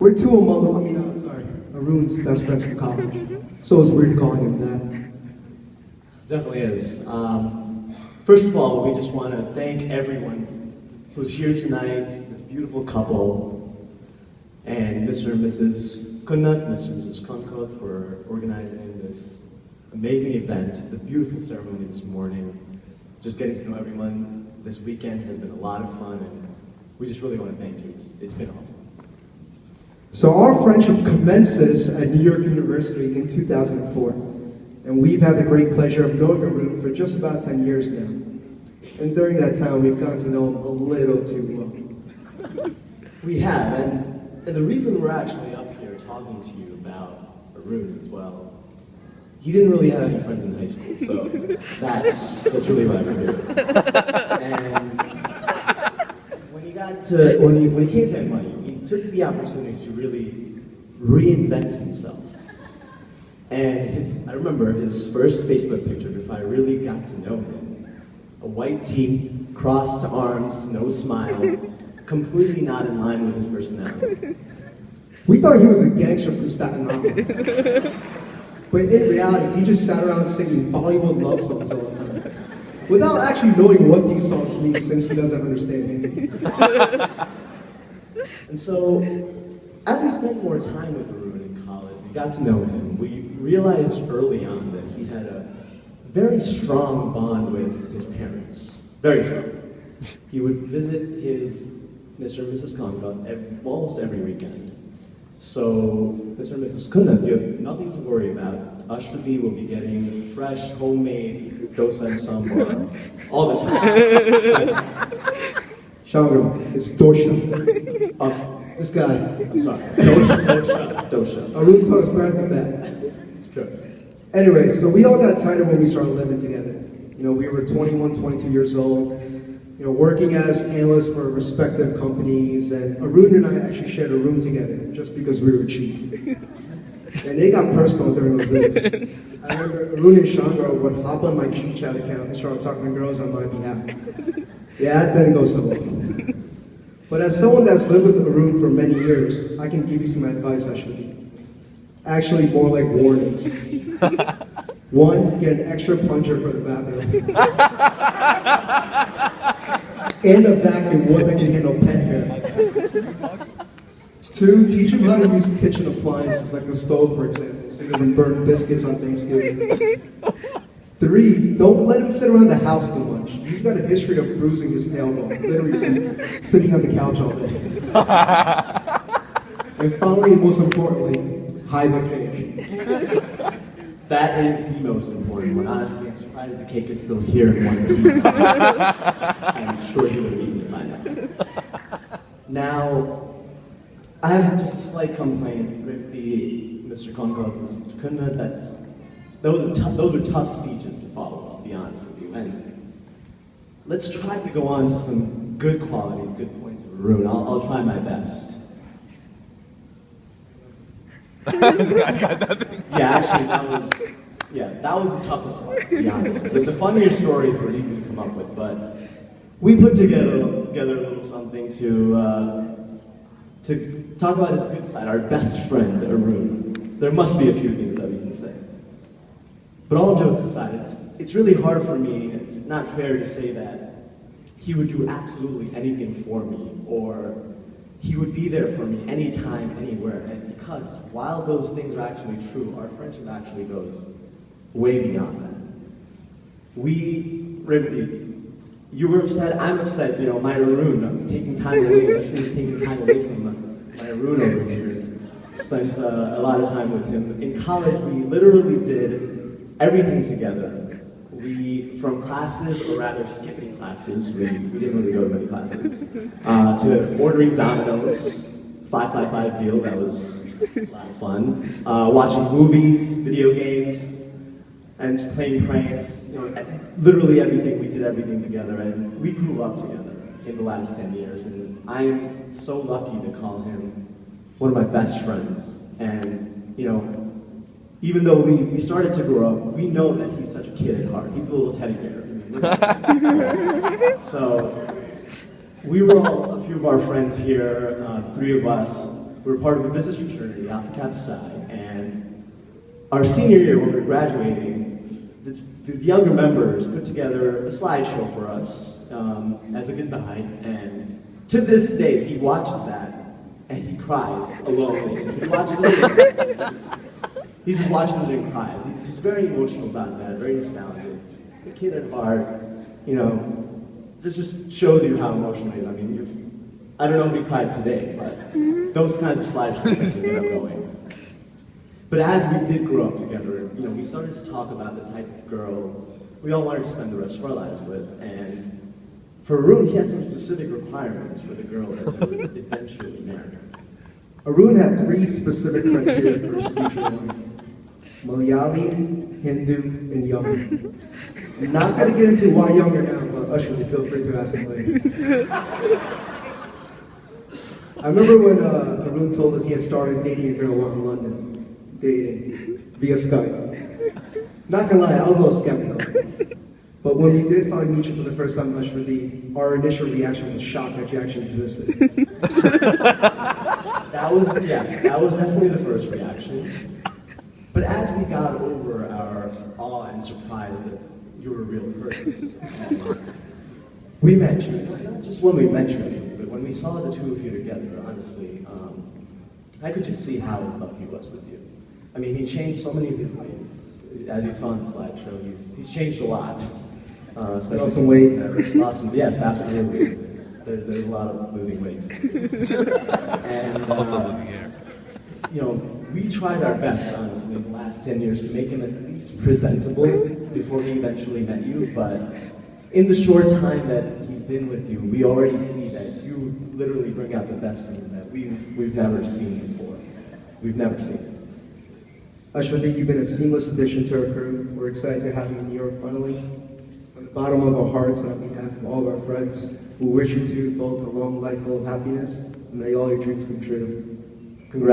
We're two of Arun's best friends from college. So it's weird calling him that. Definitely is. First of all, we just want to thank everyone who's here tonight, this beautiful couple, and Mr. and Mrs. Kunnat, Mr. and Mrs. Konkot for organizing this amazing event, the beautiful ceremony this morning. Just getting to know everyone this weekend has been a lot of fun, and we just really want to thank you. It's been awesome. So our friendship commences at New York University in 2004, and we've had the great pleasure of knowing Arun for just about 10 years now. And during that time, we've gotten to know him a little too well. We have, and the reason we're actually up here talking to you about Arun as well, he didn't really have any friends in high school, so that's really why we're here. And when he came to NYU, he took the opportunity to really reinvent himself. And I remember his first Facebook picture, before I really got to know him, a white tee, crossed arms, no smile, completely not in line with his personality. We thought he was a gangster from Staten Island. But in reality, he just sat around singing Bollywood love songs all the time, without actually knowing what these songs mean, since he doesn't understand Hindi. And so, as we spent more time with Arun in college, we got to know him, we realized early on that he had a very strong bond with his parents. Very strong. He would visit his Mr. and Mrs. Kanga almost every weekend. So, Mr. and Mrs. Kunna, you have nothing to worry about. Aswathi will be getting fresh, homemade dosa and sambar all the time. Shangril, it's dosha. This guy. I'm sorry. Dosha. Arun taught us better than that. It's true. Anyway, so we all got tighter when we started living together. You know, we were 21, 22 years old, you know, working as analysts for respective companies, and Arun and I actually shared a room together just because we were cheap. And it got personal during those days. I remember Arun and Shangril would hop on my cheat chat account and start talking to girls on my behalf. Yeah, that didn't go so well. But as someone that's lived with Arun for many years, I can give you some advice, actually more like warnings. One, get an extra plunger for the bathroom. And a vacuum, one that can handle pet hair. Two, teach him how to use kitchen appliances like the stove, for example, so he doesn't burn biscuits on Thanksgiving. Three, don't let him sit around the house too much. He's got a history of bruising his tailbone, literally sitting on the couch all day. And finally, and most importantly, hide the cake. That is the most important one. Honestly, I'm surprised the cake is still here in one piece. I'm sure he would have eaten it by now. Now, I have just a slight complaint with the Mr. Congo, Mr. Kunna, those were tough speeches to follow, I'll be honest with you. And let's try to go on to some good qualities, good points of Arun. I'll try my best. I got nothing. Yeah, actually, that was the toughest one, to be honest. The funnier stories were easy to come up with, but we put together a little something to talk about his good side, our best friend, Arun. There must be a few things that we can say. But all jokes aside, it's really hard for me, it's not fair to say that he would do absolutely anything for me, or he would be there for me anytime, anywhere. And because while those things are actually true, our friendship actually goes way beyond that. You were upset, I'm upset, you know, my Arun, I'm taking time away, Rishmi's taking time away from my Arun over here. Spent a lot of time with him. In college, we literally did everything together. From classes, or rather skipping classes, we didn't really go to many classes, to ordering Domino's, 555 deal, that was a lot of fun. Watching movies, video games, and just playing pranks. You know, literally everything, we did everything together, and we grew up together in the last 10 years, and I'm so lucky to call him one of my best friends. And, you know, even though we started to grow up, we know that he's such a kid at heart. He's a little teddy bear. So we were all, a few of our friends here, three of us, we were part of a business fraternity, Alpha Kappa Psi, and our senior year when we were graduating, the younger members put together a slideshow for us as a goodbye, and to this day, he watches that and he cries alone. He watches it, he just watches it and cries. He's just very emotional about that, very nostalgic. Just a kid at heart, you know. This just shows you how emotional he is. I mean, I don't know if he cried today, but those kinds of slideshows get up going. But as we did grow up together, you know, we started to talk about the type of girl we all wanted to spend the rest of our lives with. And for Arun, he had some specific requirements for the girl that he would eventually marry. Arun had 3 specific criteria for his future wife: Malayali, Hindu, and younger. I'm not going to get into why younger now, but Aswathi, feel free to ask him later. I remember when Arun told us he had started dating a girl while in London, dating via Skype. Not gonna lie, I was a little skeptical. But when we did finally meet you for the first time, Aswathi, our initial reaction was shock that you actually existed. That was definitely the first reaction. But as we got over our awe and surprise that you were a real person, we met you, not just when we met you, but when we saw the two of you together, honestly, I could just see how in love he was with you. I mean, he changed so many of his ways. As you saw in the slideshow, he's changed a lot. Especially lost some weight. Yes, absolutely. There's a lot of losing weight. And Also losing hair. you know, we tried our best, honestly, in the last 10 years to make him at least presentable before he eventually met you, but in the short time that he's been with you, we already see that you literally bring out the best in him that we've never seen before. We've never seen it. Aswathi, you've been a seamless addition to our crew. We're excited to have you in New York finally. From the bottom of our hearts and on behalf of all of our friends, we wish you two both a long life full of happiness, and may all your dreams come true. Congrats.